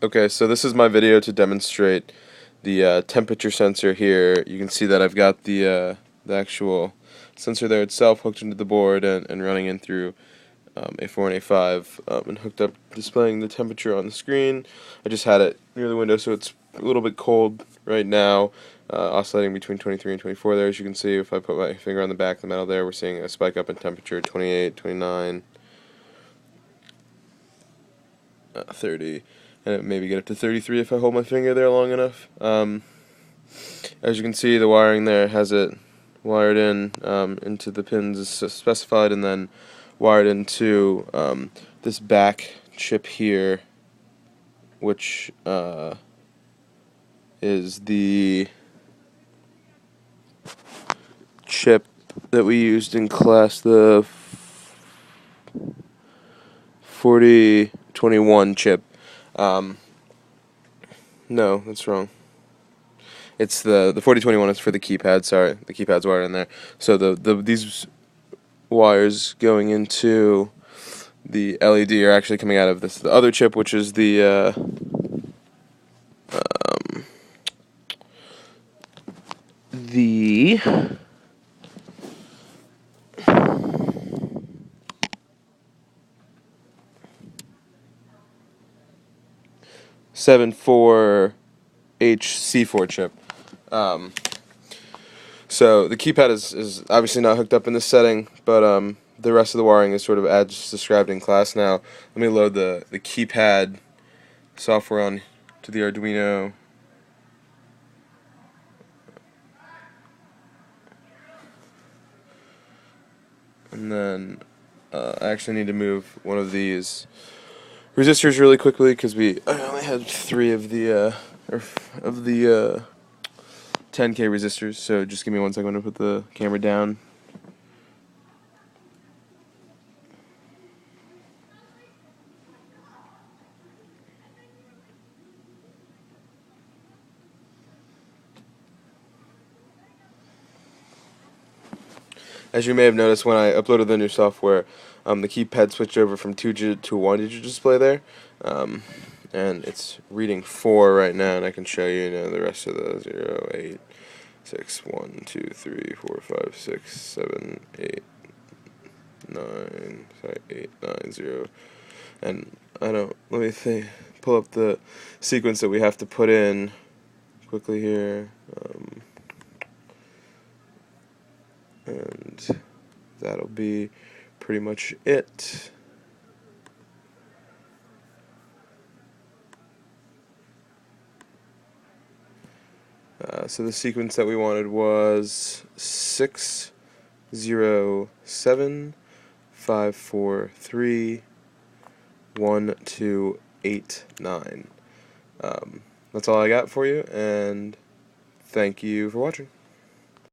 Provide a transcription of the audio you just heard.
Okay, so this is my video to demonstrate the temperature sensor here. You can see that I've got the actual sensor there itself hooked into the board and running in through A4 and A5 and hooked up, displaying the temperature on the screen. I just had it near the window, so it's a little bit cold right now, oscillating between 23 and 24 there. As you can see, if I put my finger on the back of the metal there, we're seeing a spike up in temperature, 28, 29, 30, and maybe get up to 33 if I hold my finger there long enough. As you can see, the wiring there has it wired in into the pins as specified, and then wired into this back chip here, which is the chip that we used in class, the 4021 chip. No, that's wrong. It's the 4021 is for the keypad. Sorry, the keypad's wired in there. So these wires going into the LED are actually coming out of the other chip, which is the 74HC4 chip. So the keypad is obviously not hooked up in this setting, but the rest of the wiring is sort of as described in class. Now let me load the keypad software on to the Arduino. And then I actually need to move one of these resistors really quickly because I only had 3 of the 10K resistors. So just give me 1 second to put the camera down. As you may have noticed when I uploaded the new software, the keypad switched over from 2-digit to 1-digit display there, and it's reading 4 right now, and I can show you, the rest of the 0, 8, 6, 1, 2, 3, 4, 5, 6, 7, 8, 9, sorry, 8, 9, 0, and let me pull up the sequence that we have to put in quickly here. And that'll be pretty much it. So the sequence that we wanted was 6, 0, 7, 5, 4, 3, 1, 2, 8, 9. That's all I got for you, and thank you for watching.